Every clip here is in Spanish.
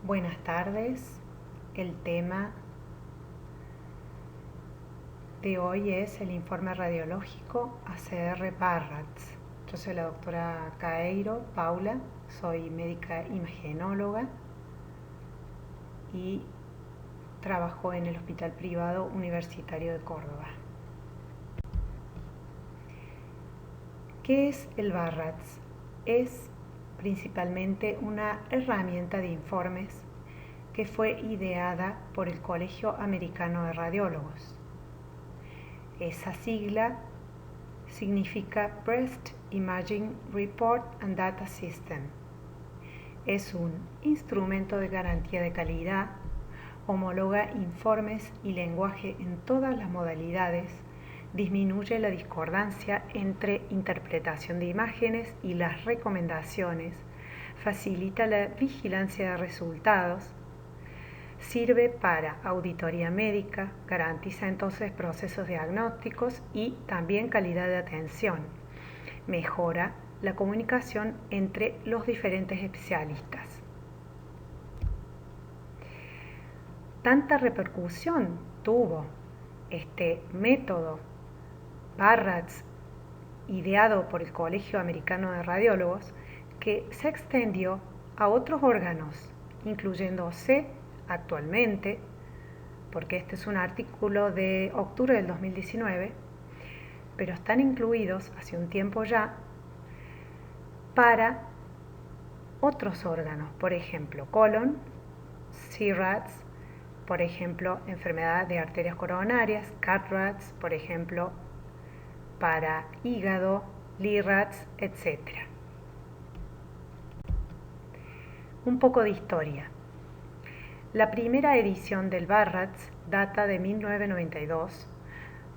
Buenas tardes. El tema de hoy es el informe radiológico ACR-Barratz. Yo soy la doctora Caeiro Paula, soy médica imagenóloga y trabajo en el Hospital Privado Universitario de Córdoba. ¿Qué es el Barratz? Es principalmente una herramienta de informes que fue ideada por el Colegio Americano de Radiólogos. Esa sigla significa Breast Imaging Report and Data System. Es un instrumento de garantía de calidad, homologa informes y lenguaje en todas las modalidades, disminuye la discordancia entre interpretación de imágenes y las recomendaciones, facilita la vigilancia de resultados, sirve para auditoría médica, garantiza entonces procesos diagnósticos y también calidad de atención, mejora la comunicación entre los diferentes especialistas. Tanta repercusión tuvo este método Barratz, ideado por el Colegio Americano de Radiólogos, que se extendió a otros órganos, incluyéndose actualmente, porque este es un artículo de octubre del 2019, pero están incluidos hace un tiempo ya para otros órganos, por ejemplo, colon, CRATS, por ejemplo, enfermedad de arterias coronarias, CATRATS, por ejemplo, para hígado, LIRATS, etc. Un poco de historia. La primera edición del Barratz data de 1992,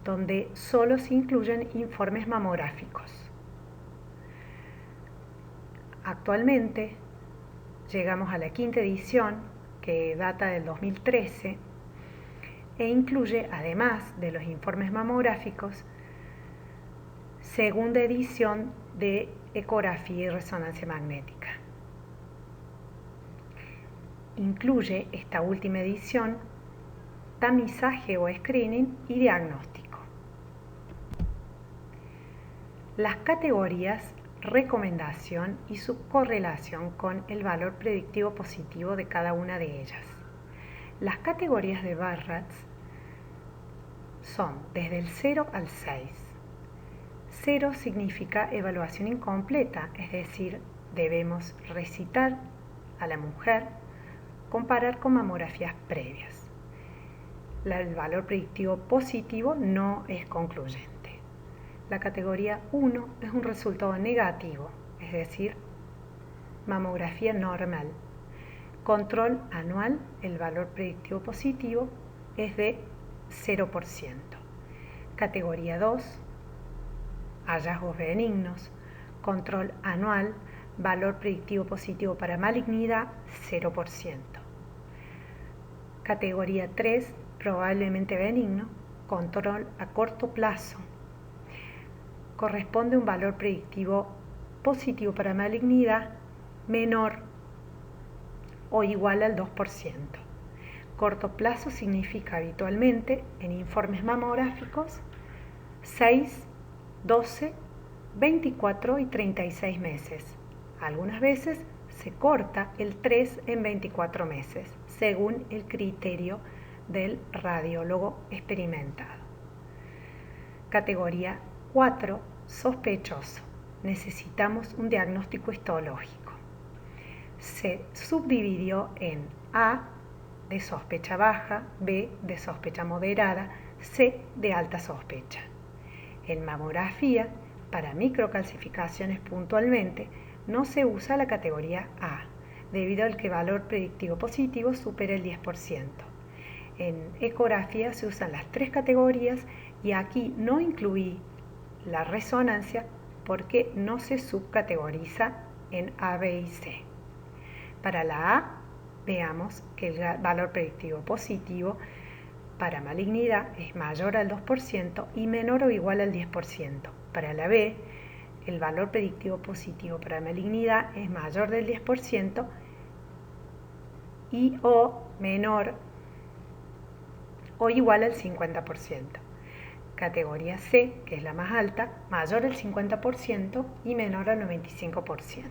donde solo se incluyen informes mamográficos. Actualmente llegamos a la quinta edición, que data del 2013, e incluye, además de los informes mamográficos, segunda edición de ecografía y resonancia magnética. Incluye esta última edición tamizaje o screening y diagnóstico. Las categorías recomendación y su correlación con el valor predictivo positivo de cada una de ellas. Las categorías de Barratz son desde el 0 al 6. 0 significa evaluación incompleta, es decir, debemos recitar a la mujer, comparar con mamografías previas. El valor predictivo positivo no es concluyente. La categoría 1 es un resultado negativo, es decir, mamografía normal. Control anual, el valor predictivo positivo es de 0%. Categoría 2, hallazgos benignos. Control anual, valor predictivo positivo para malignidad, 0%. Categoría 3, probablemente benigno. Control a corto plazo. Corresponde un valor predictivo positivo para malignidad menor o igual al 2%. Corto plazo significa habitualmente en informes mamográficos 6, 12, 24 y 36 meses. Algunas veces se corta el 3 en 24 meses, según el criterio del radiólogo experimentado. Categoría 4, sospechoso. Necesitamos un diagnóstico histológico. Se subdividió en A, de sospecha baja, B, de sospecha moderada, C, de alta sospecha. En mamografía, para microcalcificaciones puntualmente, no se usa la categoría A, debido al que el valor predictivo positivo supera el 10%. En ecografía se usan las tres categorías y aquí no incluí la resonancia porque no se subcategoriza en A, B y C. Para la A, veamos que el valor predictivo positivo para malignidad es mayor al 2% y menor o igual al 10%. Para la B, el valor predictivo positivo para malignidad es mayor del 10% y o menor o igual al 50%. Categoría C, que es la más alta, mayor al 50% y menor al 95%.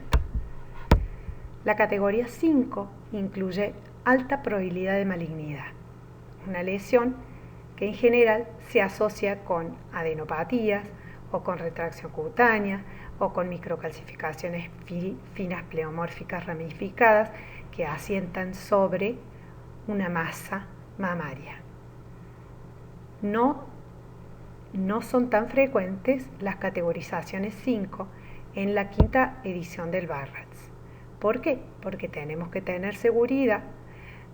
La categoría 5 incluye alta probabilidad de malignidad, una lesión que en general se asocia con adenopatías o con retracción cutánea o con microcalcificaciones finas pleomórficas ramificadas que asientan sobre una masa mamaria. No son tan frecuentes las categorizaciones 5 en la quinta edición del Barratz. ¿Por qué? Porque tenemos que tener seguridad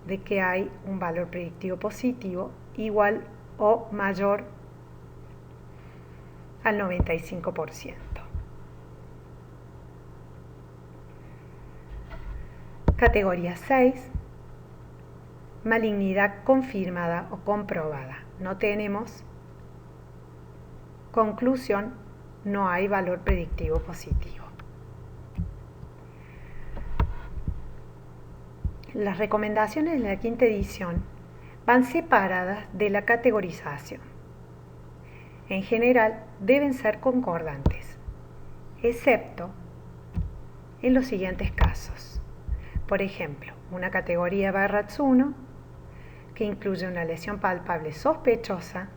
de que hay un valor predictivo positivo igual o mayor al 95%. Categoría 6, malignidad confirmada o comprobada. No tenemos conclusión, no hay valor predictivo positivo. Las recomendaciones de la quinta edición van separadas de la categorización. En general deben ser concordantes, excepto en los siguientes casos. Por ejemplo, una categoría Barratz 1 que incluye una lesión palpable sospechosa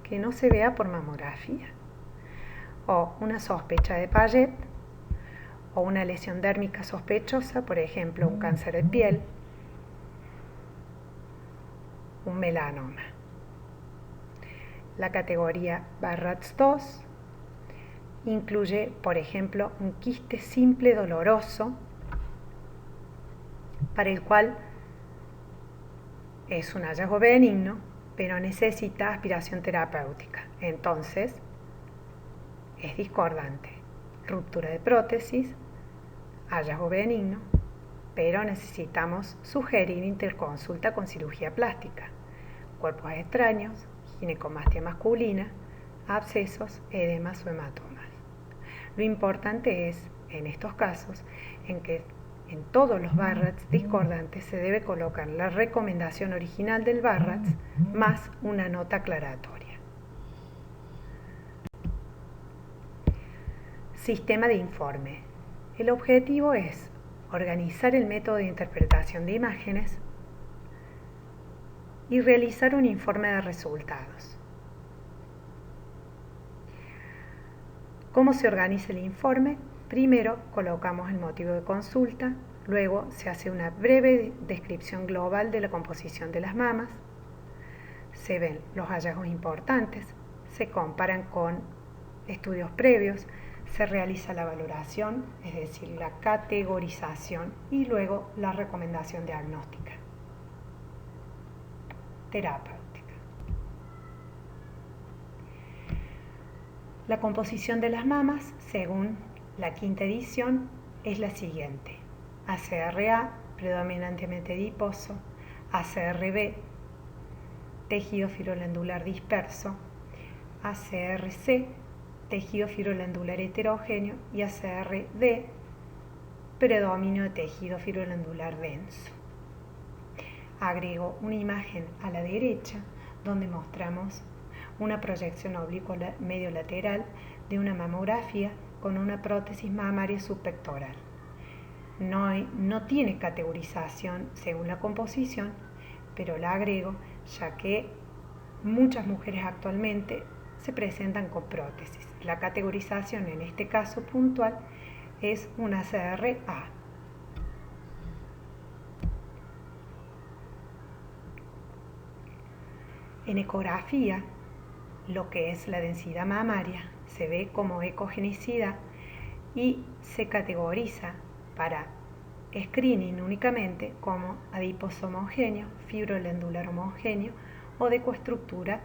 que no se vea por mamografía, o una sospecha de Paget, o una lesión dérmica sospechosa, por ejemplo, un cáncer de piel, un melanoma. La categoría Barratz 2 incluye, por ejemplo, un quiste simple doloroso para el cual es un hallazgo benigno, pero necesita aspiración terapéutica. Entonces, es discordante. Ruptura de prótesis, hallazgo benigno, pero necesitamos sugerir interconsulta con cirugía plástica, cuerpos extraños, ginecomastia masculina, abscesos, edemas o hematomas. Lo importante es, en estos casos, en que en todos los Barratz discordantes se debe colocar la recomendación original del Barratz más una nota aclaratoria. Sistema de informe. El objetivo es organizar el método de interpretación de imágenes y realizar un informe de resultados. ¿Cómo se organiza el informe? Primero colocamos el motivo de consulta, luego se hace una breve descripción global de la composición de las mamas, se ven los hallazgos importantes, se comparan con estudios previos, se realiza la valoración, es decir, la categorización y luego la recomendación diagnóstica, terapéutica. La composición de las mamas, según la quinta edición, es la siguiente: ACRA, predominantemente adiposo, ACRB, tejido fibrolendular disperso, ACRC, tejido fibrolendular heterogéneo, y ACRD, predominio de tejido fibrolendular denso. Agrego una imagen a la derecha donde mostramos una proyección oblicua medio lateral de una mamografía con una prótesis mamaria subpectoral. No tiene categorización según la composición, pero la agrego ya que muchas mujeres actualmente se presentan con prótesis. La categorización en este caso puntual es una CRA. En ecografía, lo que es la densidad mamaria se ve como ecogenicidad y se categoriza para screening únicamente como adiposo homogéneo, fibrolendular homogéneo o de coestructura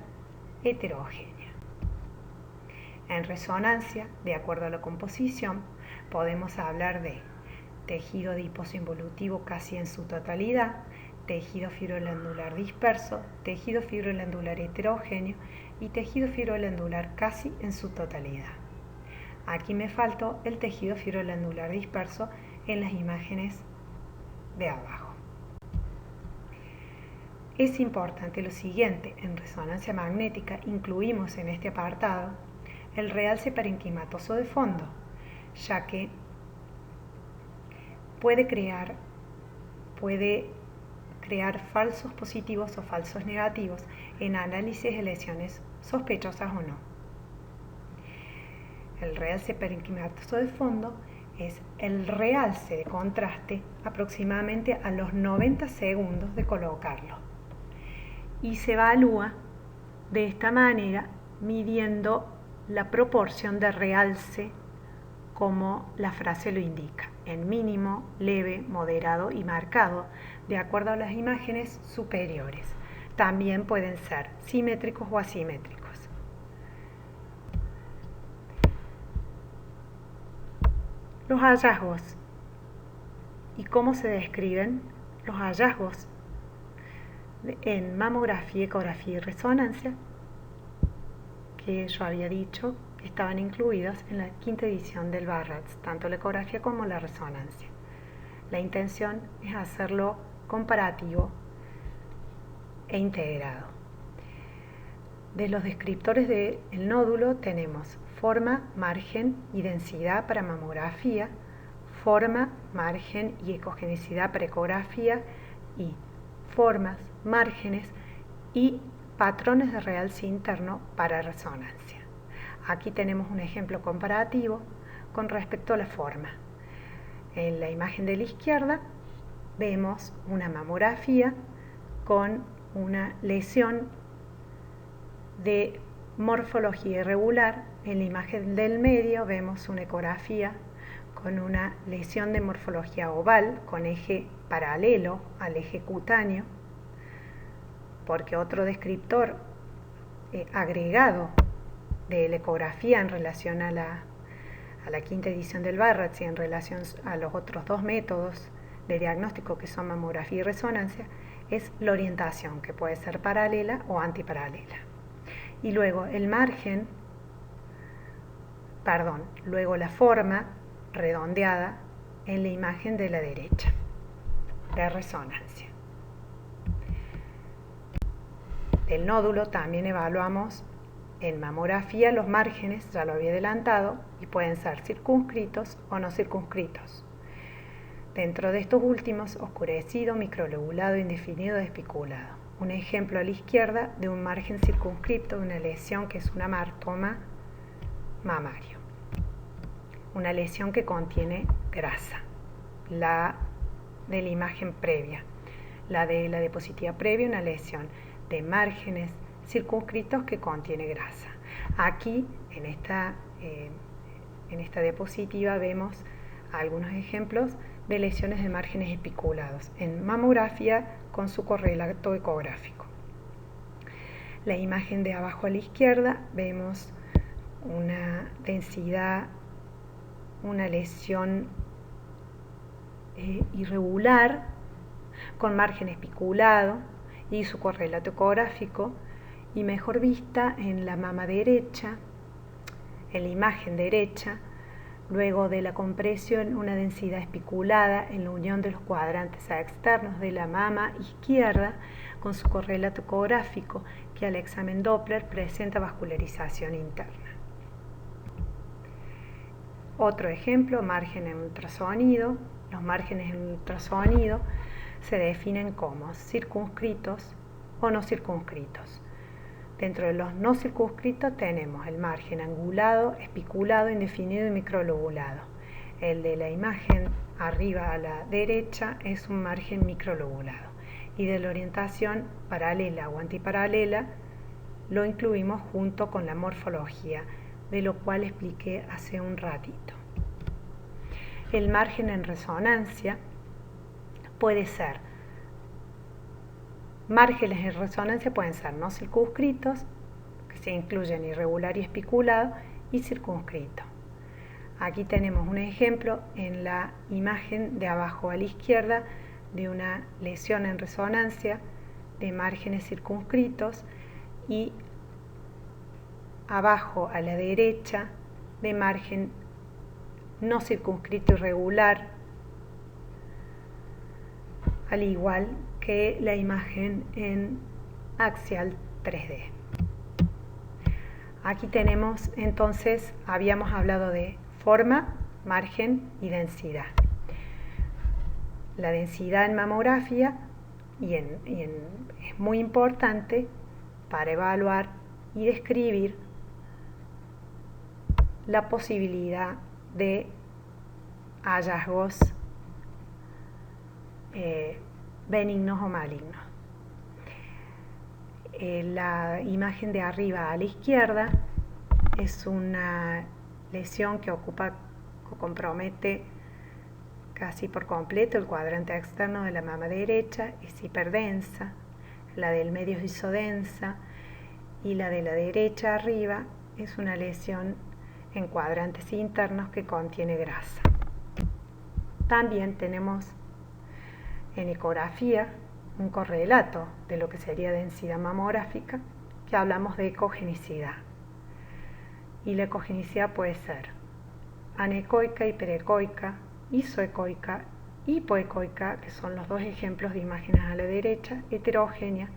heterogénea. En resonancia, de acuerdo a la composición, podemos hablar de tejido adiposo involutivo casi en su totalidad, tejido fibrolendular disperso, tejido fibrolendular heterogéneo y tejido fibrolendular casi en su totalidad. Aquí me faltó el tejido fibrolendular disperso en las imágenes de abajo. Es importante lo siguiente: en resonancia magnética incluimos en este apartado el realce parenquimatoso de fondo, ya que puede crear falsos positivos o falsos negativos en análisis de lesiones sospechosas o no. El realce parenquimatoso de fondo es el realce de contraste aproximadamente a los 90 segundos de colocarlo, y se evalúa de esta manera midiendo la proporción de realce como la frase lo indica, en mínimo, leve, moderado y marcado, de acuerdo a las imágenes superiores. También pueden ser simétricos o asimétricos. Los hallazgos. ¿Y cómo se describen los hallazgos en mamografía, ecografía y resonancia? Que yo había dicho que estaban incluidas en la 5ª edición del Barratz, tanto la ecografía como la resonancia. La intención es hacerlo comparativo e integrado. De los descriptores del nódulo tenemos forma, margen y densidad para mamografía, forma, margen y ecogenicidad para ecografía, y formas, márgenes y patrones de realce interno para resonancia. Aquí tenemos un ejemplo comparativo con respecto a la forma. En la imagen de la izquierda vemos una mamografía con una lesión de morfología irregular. En la imagen del medio vemos una ecografía con una lesión de morfología oval con eje paralelo al eje cutáneo, porque otro descriptor agregado de la ecografía en relación a la 5ª edición del Barratz y en relación a los otros dos métodos de diagnóstico que son mamografía y resonancia es la orientación, que puede ser paralela o antiparalela. Y luego luego la forma redondeada en la imagen de la derecha de resonancia. Del nódulo también evaluamos en mamografía los márgenes, ya lo había adelantado, y pueden ser circunscritos o no circunscritos. Dentro de estos últimos, oscurecido, microlobulado, indefinido, despiculado. Un ejemplo a la izquierda de un margen circunscripto de una lesión que es un amartoma mamario. Una lesión que contiene grasa, la de la imagen previa. La de la diapositiva previa, una lesión de márgenes circunscritos que contiene grasa. Aquí, en esta diapositiva, vemos algunos ejemplos de lesiones de márgenes espiculados en mamografía con su correlato ecográfico. La imagen de abajo a la izquierda vemos una densidad, una lesión irregular con margen espiculado y su correlato ecográfico, y mejor vista en la mama derecha, en la imagen derecha, luego de la compresión, una densidad espiculada en la unión de los cuadrantes externos de la mama izquierda con su correlato ecográfico, que al examen Doppler presenta vascularización interna. Otro ejemplo, margen en ultrasonido. Los márgenes en ultrasonido se definen como circunscritos o no circunscritos. Dentro de los no circunscritos tenemos el margen angulado, espiculado, indefinido y microlobulado. El de la imagen arriba a la derecha es un margen microlobulado. Y de la orientación paralela o antiparalela lo incluimos junto con la morfología, de lo cual expliqué hace un ratito. El margen en resonancia puede ser márgenes en resonancia pueden ser no circunscritos, que se incluyen irregular y espiculado, y circunscrito. Aquí tenemos un ejemplo en la imagen de abajo a la izquierda de una lesión en resonancia de márgenes circunscritos, y abajo a la derecha de margen no circunscrito irregular, al igual que la imagen en axial 3D. Aquí tenemos, entonces, habíamos hablado de forma, margen y densidad. La densidad en mamografía es muy importante para evaluar y describir la posibilidad de hallazgos benignos o malignos. La imagen de arriba a la izquierda es una lesión que compromete casi por completo el cuadrante externo de la mama derecha, es hiperdensa, la del medio es isodensa y la de la derecha arriba es una lesión en cuadrantes internos que contiene grasa. También tenemos en ecografía un correlato de lo que sería densidad mamográfica, que hablamos de ecogenicidad. Y la ecogenicidad puede ser anecoica, hiperecoica, isoecoica, hipoecoica, que son los dos ejemplos de imágenes a la derecha, heterogénea,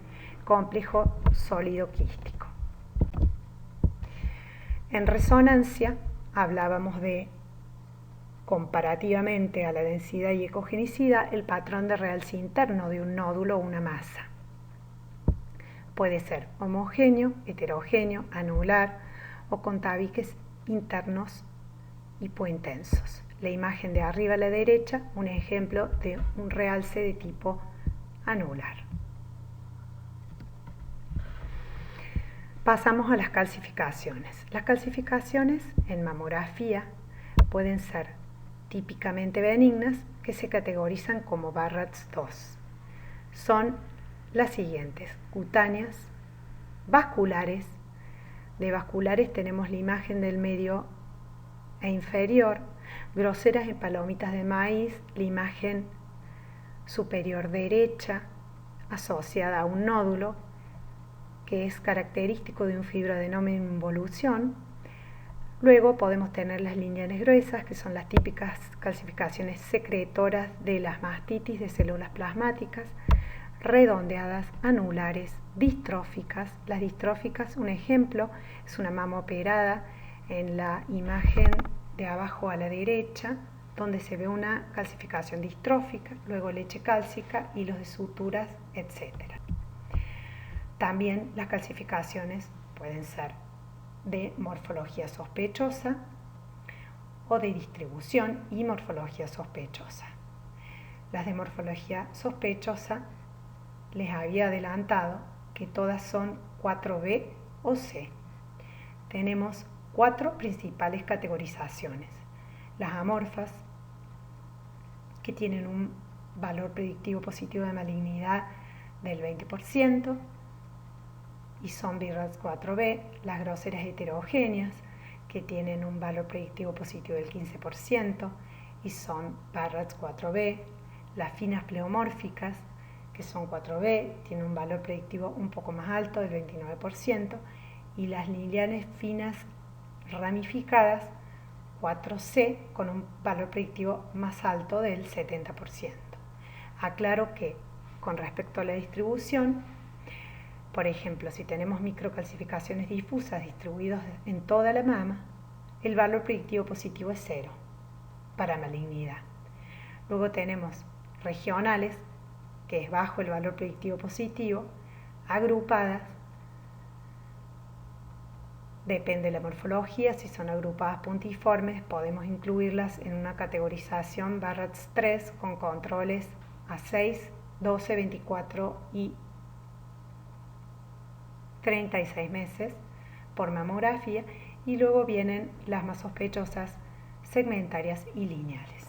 complejo sólido quístico. En resonancia hablábamos de, comparativamente a la densidad y ecogenicidad, el patrón de realce interno de un nódulo o una masa. Puede ser homogéneo, heterogéneo, anular o con tabiques internos hipointensos. La imagen de arriba a la derecha, un ejemplo de un realce de tipo anular. Pasamos a las calcificaciones. Las calcificaciones en mamografía pueden ser típicamente benignas, que se categorizan como Barratts 2. Son las siguientes: cutáneas, vasculares. De vasculares tenemos la imagen del medio e inferior, groseras en palomitas de maíz, la imagen superior derecha asociada a un nódulo que es característico de un fibroadenoma en involución. Luego podemos tener las lineales gruesas, que son las típicas calcificaciones secretoras de las mastitis de células plasmáticas, redondeadas, anulares, distróficas. Las distróficas, un ejemplo, es una mama operada en la imagen de abajo a la derecha, donde se ve una calcificación distrófica, luego leche cálcica, hilos de suturas, etc. También las calcificaciones pueden ser de morfología sospechosa o de distribución y morfología sospechosa. Las de morfología sospechosa les había adelantado que todas son 4B o C. Tenemos 4 principales categorizaciones. Las amorfas, que tienen un valor predictivo positivo de malignidad del 20%, y son Barratts 4B, las groseras heterogéneas, que tienen un valor predictivo positivo del 15%, y son Barratts 4B, las finas pleomórficas, que son 4B, tienen un valor predictivo un poco más alto, del 29%, y las lineales finas ramificadas, 4C, con un valor predictivo más alto del 70%. Aclaro que, con respecto a la distribución, por ejemplo, si tenemos microcalcificaciones difusas distribuidas en toda la mama, el valor predictivo positivo es 0 para malignidad. Luego tenemos regionales, que es bajo el valor predictivo positivo, agrupadas, depende de la morfología. Si son agrupadas puntiformes, podemos incluirlas en una categorización Barratts 3 con controles a 6, 12, 24 y 36 meses por mamografía, y luego vienen las más sospechosas, segmentarias y lineales.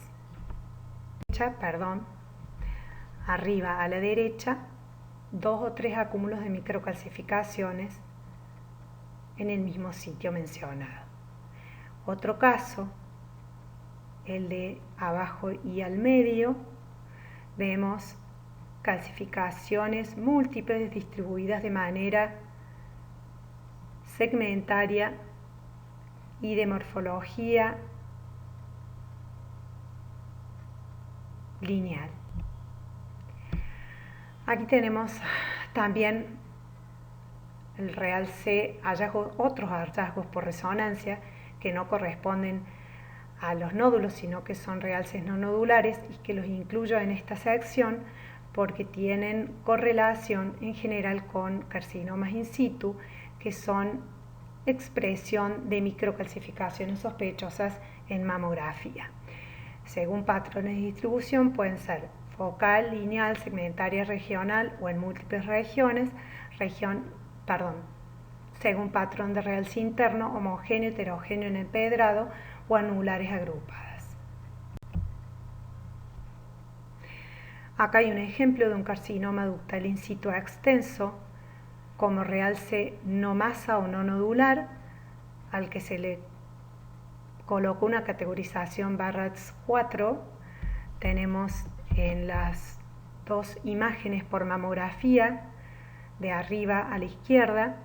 Arriba a la derecha, 2 o 3 acúmulos de microcalcificaciones en el mismo sitio mencionado. Otro caso, el de abajo y al medio, vemos calcificaciones múltiples distribuidas de manera segmentaria y de morfología lineal. Aquí tenemos también el realce otros hallazgos por resonancia que no corresponden a los nódulos, sino que son realces no nodulares y que los incluyo en esta sección porque tienen correlación en general con carcinomas in situ, que son expresión de microcalcificaciones sospechosas en mamografía. Según patrones de distribución pueden ser focal, lineal, segmentaria, regional o en múltiples regiones, según patrón de realce interno, homogéneo, heterogéneo en empedrado o anulares agrupadas. Acá hay un ejemplo de un carcinoma ductal in situ extenso como realce no masa o no nodular, al que se le colocó una categorización Barratz 4. Tenemos en las dos imágenes por mamografía, de arriba a la izquierda,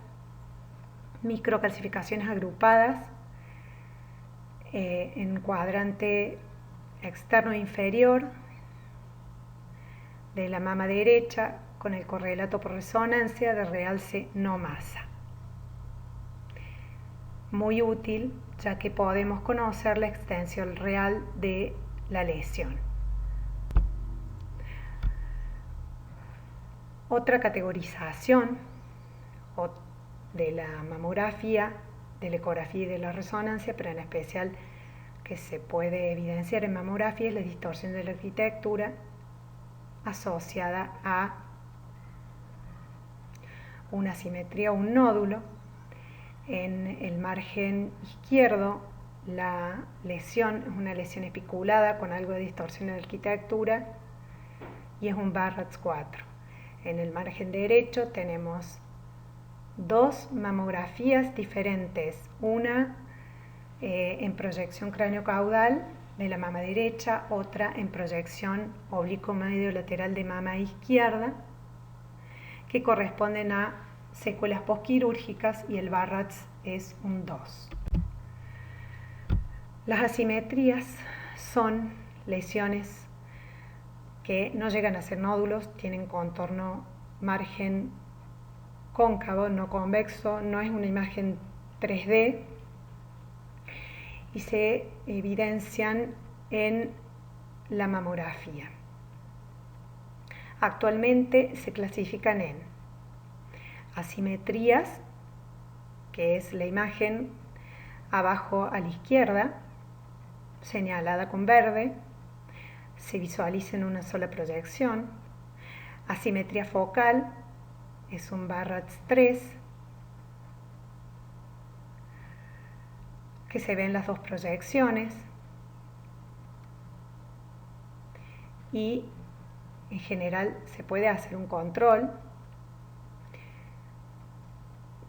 microcalcificaciones agrupadas en cuadrante externo e inferior de la mama derecha con el correlato por resonancia de realce no masa. Muy útil, ya que podemos conocer la extensión real de la lesión. Otra categorización de la mamografía, de la ecografía y de la resonancia, pero en especial que se puede evidenciar en mamografía, es la distorsión de la arquitectura asociada a una asimetría o un nódulo. En el margen izquierdo la lesión es una lesión espiculada con algo de distorsión de la arquitectura y es un Barratz 4. En el margen derecho tenemos dos mamografías diferentes, una en proyección cráneo-caudal de la mama derecha, otra en proyección oblicuo medio lateral de mama izquierda, que corresponden a secuelas postquirúrgicas y el Barratz es un 2. Las asimetrías son lesiones que no llegan a ser nódulos, tienen contorno margen cóncavo, no convexo, no es una imagen 3D y se evidencian en la mamografía. Actualmente se clasifican en asimetrías, que es la imagen abajo a la izquierda, señalada con verde, se visualiza en una sola proyección. Asimetría focal es un Barratz 3, que se ven las dos proyecciones y en general se puede hacer un control.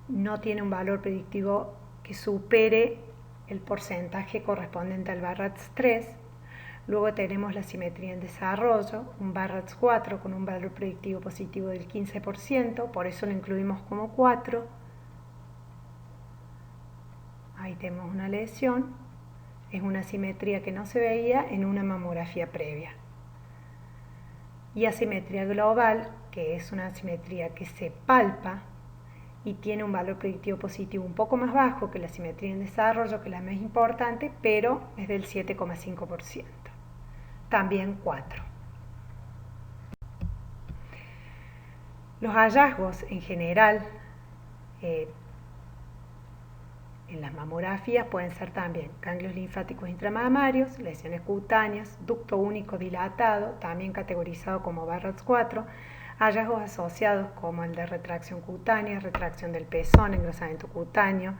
No tiene un valor predictivo que supere el porcentaje correspondiente al Barratz 3. Luego tenemos la simetría en desarrollo, un Barratz 4 con un valor predictivo positivo del 15%, por eso lo incluimos como 4. Ahí tenemos una lesión, es una asimetría que no se veía en una mamografía previa. Y asimetría global, que es una asimetría que se palpa y tiene un valor predictivo positivo un poco más bajo que la asimetría en desarrollo, que es la más importante, pero es del 7,5%. También 4. Los hallazgos en general en las mamografías pueden ser también ganglios linfáticos intramamarios, lesiones cutáneas, ducto único dilatado, también categorizado como Barratz 4, hallazgos asociados como el de retracción cutánea, retracción del pezón, engrosamiento cutáneo,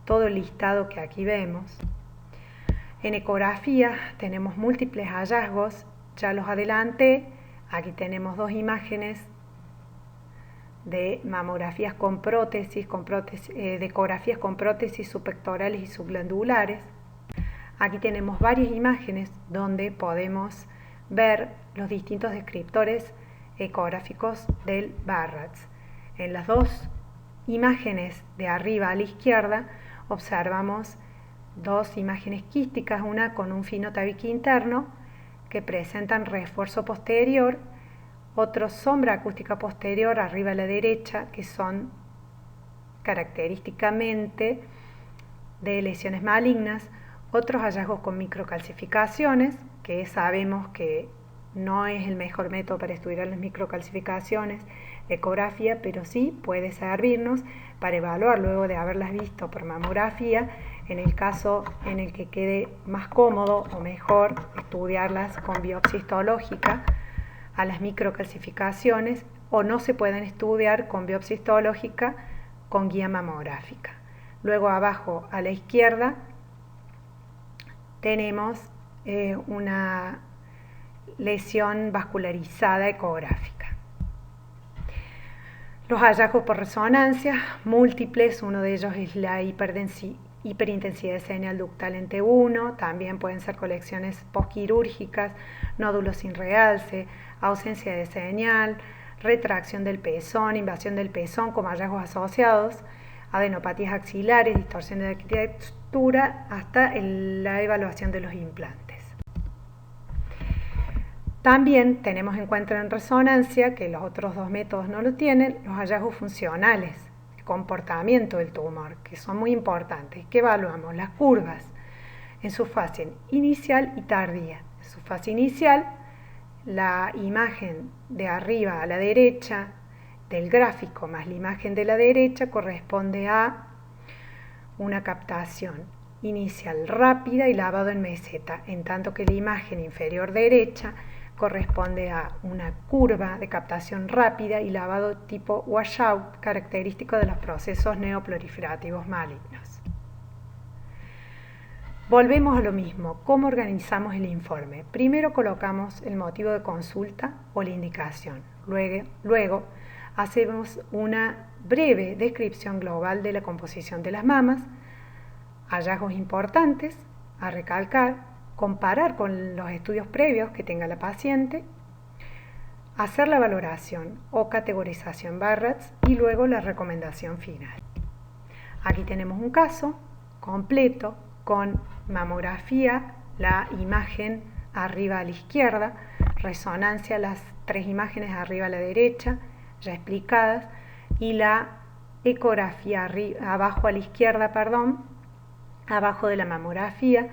todo el listado que aquí vemos. En ecografía tenemos múltiples hallazgos, ya los adelanté, aquí tenemos dos imágenes de mamografías con prótesis, de ecografías con prótesis subpectorales y subglandulares. Aquí tenemos varias imágenes donde podemos ver los distintos descriptores ecográficos del Barratz. En las dos imágenes de arriba a la izquierda observamos dos imágenes quísticas, una con un fino tabique interno que presentan refuerzo posterior, otros sombra acústica posterior arriba a la derecha, que son característicamente de lesiones malignas, otros hallazgos con microcalcificaciones, que sabemos que no es el mejor método para estudiar las microcalcificaciones, ecografía, pero sí puede servirnos para evaluar luego de haberlas visto por mamografía, en el caso en el que quede más cómodo o mejor estudiarlas con biopsia histológica a las microcalcificaciones, o no se pueden estudiar con biopsia histológica con guía mamográfica. Luego abajo a la izquierda tenemos una lesión vascularizada ecográfica. Los hallazgos por resonancia múltiples, uno de ellos es la hiperintensidad de señal ductal en T1, también pueden ser colecciones postquirúrgicas, nódulos sin realce, ausencia de señal, retracción del pezón, invasión del pezón como hallazgos asociados, adenopatías axilares, distorsión de la arquitectura, hasta la evaluación de los implantes. También tenemos en cuenta en resonancia, que los otros dos métodos no lo tienen, los hallazgos funcionales, el comportamiento del tumor, que son muy importantes, que evaluamos las curvas en su fase inicial y tardía. En su fase inicial, la imagen de arriba a la derecha del gráfico más la imagen de la derecha corresponde a una captación inicial rápida y lavado en meseta, en tanto que la imagen inferior derecha corresponde a una curva de captación rápida y lavado tipo washout, característico de los procesos neoproliferativos malignos. Volvemos a lo mismo, ¿cómo organizamos el informe? Primero colocamos el motivo de consulta o la indicación, luego hacemos una breve descripción global de la composición de las mamas, hallazgos importantes a recalcar, comparar con los estudios previos que tenga la paciente, hacer la valoración o categorización Barratt's y luego la recomendación final. Aquí tenemos un caso completo con mamografía, la imagen arriba a la izquierda, resonancia, las tres imágenes arriba a la derecha, ya explicadas, y la ecografía abajo a la izquierda, abajo de la mamografía.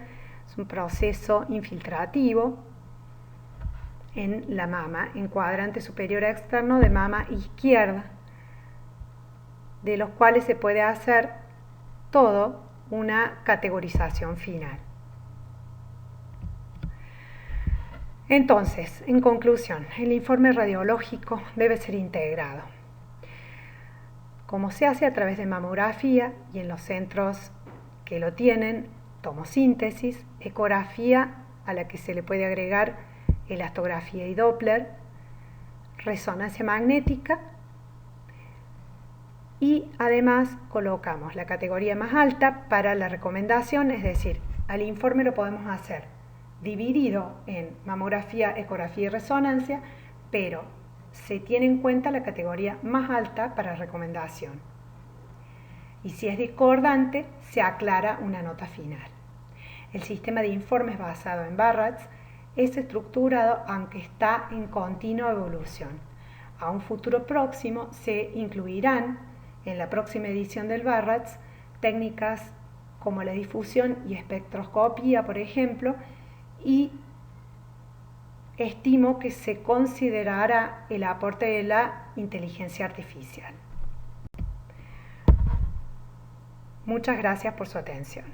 Es un proceso infiltrativo en la mama, en cuadrante superior externo de mama izquierda, de los cuales se puede hacer todo una categorización final. Entonces, en conclusión, el informe radiológico debe ser integrado, como se hace a través de mamografía y en los centros que lo tienen, tomosíntesis, ecografía a la que se le puede agregar elastografía y Doppler, resonancia magnética, y además colocamos la categoría más alta para la recomendación, es decir, al informe lo podemos hacer dividido en mamografía, ecografía y resonancia, pero se tiene en cuenta la categoría más alta para recomendación. Y si es discordante, se aclara una nota final. El sistema de informes basado en Barratt's es estructurado, aunque está en continua evolución. A un futuro próximo se incluirán en la próxima edición del Barratt's técnicas como la difusión y espectroscopía, por ejemplo, y estimo que se considerará el aporte de la inteligencia artificial. Muchas gracias por su atención.